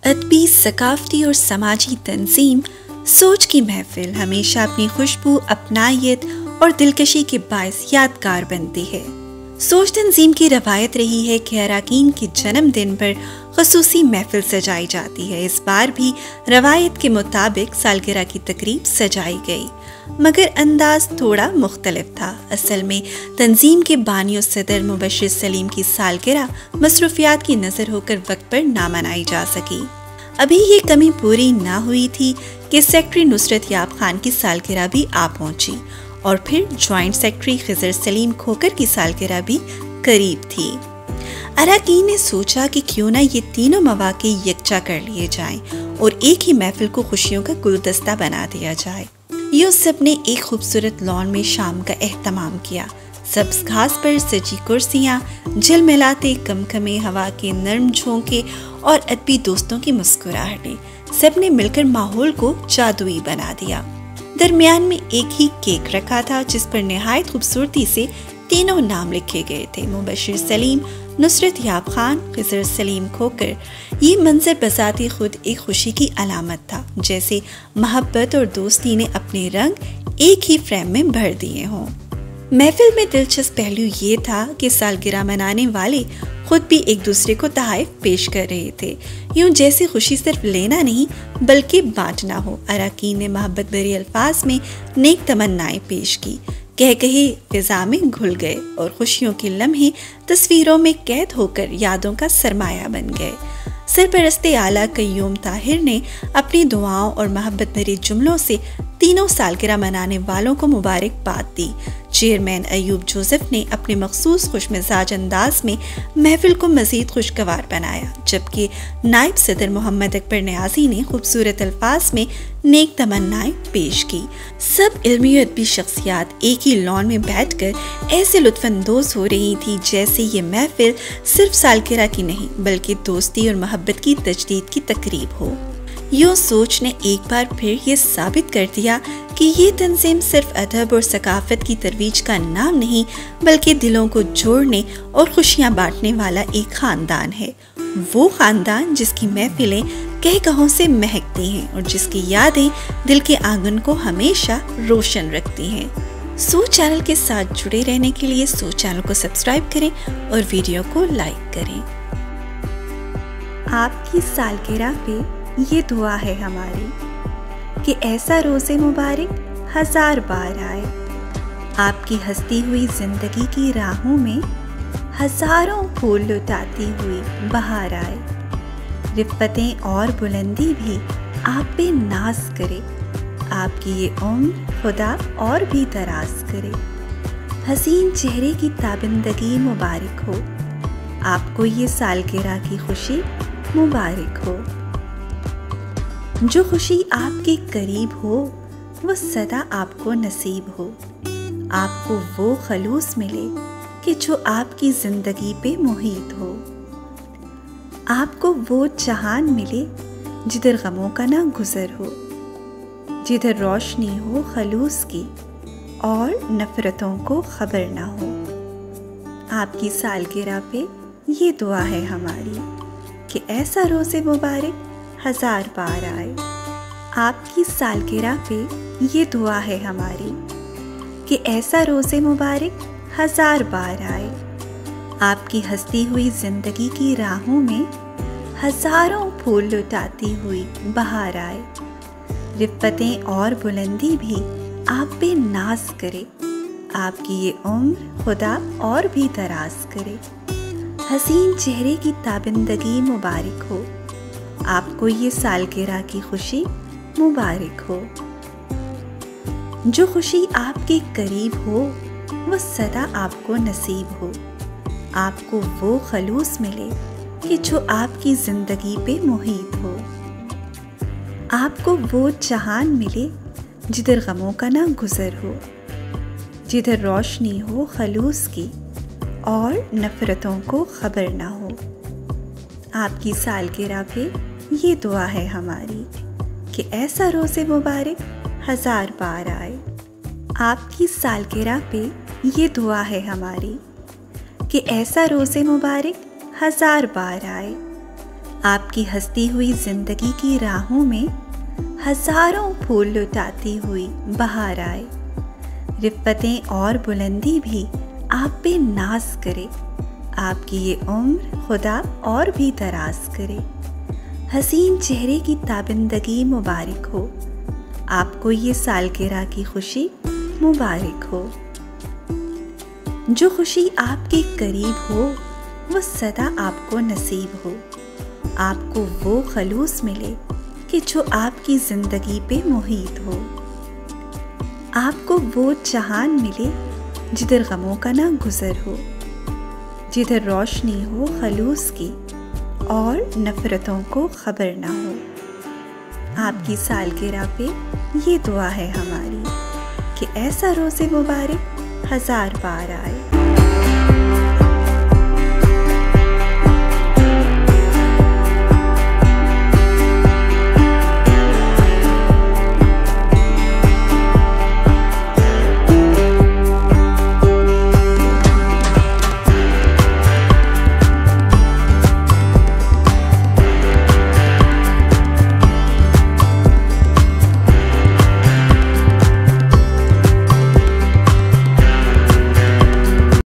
अदबी, सकाफती और समाजी तंजीम सोच की महफिल हमेशा अपनी खुशबू, अपनायत और दिलकशी के बायस यादगार बनती है। सोच तंजीम की रवायत रही है कि अरकान के जन्मदिन पर ख़ुसूसी महफिल सजाई जाती है। इस बार भी रवायत के मुताबिक सालगिरह की तकरीब सजाई गई, मगर अंदाज थोड़ा मुख्तलिफ था। असल में तंजीम के बानी सदर मुबश्शिर सलीम की सालगिरह मसरूफियात की नज़र होकर वक्त पर ना मनाई जा सकी। अभी ये कमी पूरी ना हुई थी कि सेक्रेटरी नुसरत याब खान की सालगिरह भी आ पहुंची और फिर ज्वाइंट सेक्रेटरी खिजर सलीम खोकर की सालगिरह भी करीब थी। अरकान ने सोचा कि क्यों ना ये तीनों मौके यकजा कर लिए जाएं और एक ही महफिल को खुशियों का गुलदस्ता बना दिया जाए। यूसुफ ने एक खूबसूरत लॉन में शाम का एहतमाम किया। सब्ज घास पर सजी कुर्सियां, झिलमिलाते कमकमे हवा के नर्म झोंके और अदबी दोस्तों की मुस्कुराहटें, सब ने मिलकर माहौल को जादुई बना दिया। दरमियान में एक ही केक रखा था जिस पर निहायत खूबसूरती से तीनों नाम लिखे गए थे, मुबश्शिर सलीम, नुसरत याब खान, खिजर सलीम खोकर। ये मंजर बजाते खुद एक खुशी की अलामत था, जैसे मोहब्बत और दोस्ती ने अपने रंग एक ही फ्रेम में भर दिए हों। महफिल में दिलचस्प पहलू ये था कि सालगिरह मनाने वाले खुद भी एक दूसरे को तोहफे पेश कर रहे थे, यूं जैसे खुशी सिर्फ लेना नहीं बल्कि बांटना हो। अरकान ने मोहब्बत भरे अल्फाज में नेक तमन्नाएं पेश की, कह कहे फिजा में घुल गए और खुशियों के लम्हे तस्वीरों में कैद होकर यादों का सरमाया बन गए। सरपरस्ते आला कय्यूम ताहिर ने अपनी दुआओं और मोहब्बत भरे जुमलों से तीनों सालगिरह मनाने वालों को मुबारकबाद दी। चेयरमैन अयूब जोसेफ ने अपने मखसूस खुशमिजाज अंदाज में महफिल को मजीद खुशगवार बनाया, जबकि नायब सदर मोहम्मद अकबर नियाजी ने खूबसूरत अल्फाज में नेक तमन्नाएं पेश की। सब इल्मी और अदबी शख्सियात एक ही लॉन में बैठकर ऐसे लुत्फानंदोज हो रही थी जैसे ये महफिल सिर्फ सालगिरह की नहीं बल्कि दोस्ती और मोहब्बत की तजदीद की तकरीब हो। यूं सोच ने एक बार फिर ये साबित कर दिया कि ये तंजीम सिर्फ अदब और सकाफत की तरवीज का नाम नहीं बल्कि दिलों को जोड़ने और खुशियां बांटने वाला एक खानदान है। वो खानदान जिसकी महफिलें कह कहों से महकती हैं और जिसकी यादें दिल के आंगन को हमेशा रोशन रखती हैं। सो चैनल के साथ जुड़े रहने के लिए सो चैनल को सब्सक्राइब करें और वीडियो को लाइक करें। आपकी सालगिरह पे ये दुआ है हमारी कि ऐसा रोज़े मुबारक 1000 बार आए। आपकी हंसती हुई जिंदगी की राहों में हजारों फूल लुटाती हुई बहार आए। रिफ्फतें और बुलंदी भी आप पे नाज करे। आपकी ये उम्र खुदा और भी दराज करे। हसीन चेहरे की ताबिंदगी मुबारक हो। आपको ये सालगिरह की खुशी मुबारक हो। जो खुशी आपके करीब हो वो सदा आपको नसीब हो। आपको वो खलूस मिले कि जो आपकी जिंदगी पे मुहीत हो। आपको वो जहान मिले जिधर गमों का ना गुजर हो, जिधर रोशनी हो खलूस की और नफरतों को खबर ना हो। आपकी सालगिरह पे ये दुआ है हमारी कि ऐसा रोज़े मुबारक 1000 बार आए। आपकी सालगिरह पे ये दुआ है हमारी कि ऐसा रोज़े मुबारक 1000 बार आए। आपकी हंसती हुई जिंदगी की राहों में हजारों फूल लुटाती हुई बहार आए। रिफ्फतें और बुलंदी भी आप पे नाज करे। आपकी ये उम्र खुदा और भी दराज करे। हसीन चेहरे की ताबिंदगी मुबारक हो। आपको ये सालगिरह की खुशी मुबारक हो। जो खुशी आपके करीब हो वो सदा आपको नसीब हो। आपको वो खलूस मिले कि जो आपकी जिंदगी पे मुहीत हो। आपको वो जहान मिले जिधर गमों का ना गुजर हो, जिधर रोशनी हो खलूस की और नफरतों को खबर ना हो। आपकी सालगिरह पे ये दुआ है हमारी कि ऐसा रोज़े मुबारक 1000 बार आए। आपकी सालगिरह पे ये दुआ है हमारी कि ऐसा रोज़े मुबारक 1000 बार आए। आपकी हंसती हुई जिंदगी की राहों में हजारों फूल लुटाती हुई बहार आए। रिफ्फतें और बुलंदी भी आप पे नाज करे। आपकी ये उम्र खुदा और भी दराज करे। हसीन चेहरे की ताबिंदगी मुबारक हो। आपको ये सालगिरह की खुशी मुबारक हो। जो खुशी आपके करीब हो वो सदा आपको नसीब हो। आपको वो खलूस मिले कि जो आपकी जिंदगी पे मुहीत हो। आपको वो जहान मिले जिधर गमों का ना गुजर हो, जिधर रोशनी हो खलूस की और नफरतों को खबर ना हो। आपकी सालगिरह पे ये दुआ है हमारी कि ऐसा रोज़े मुबारक 1000 बार आए।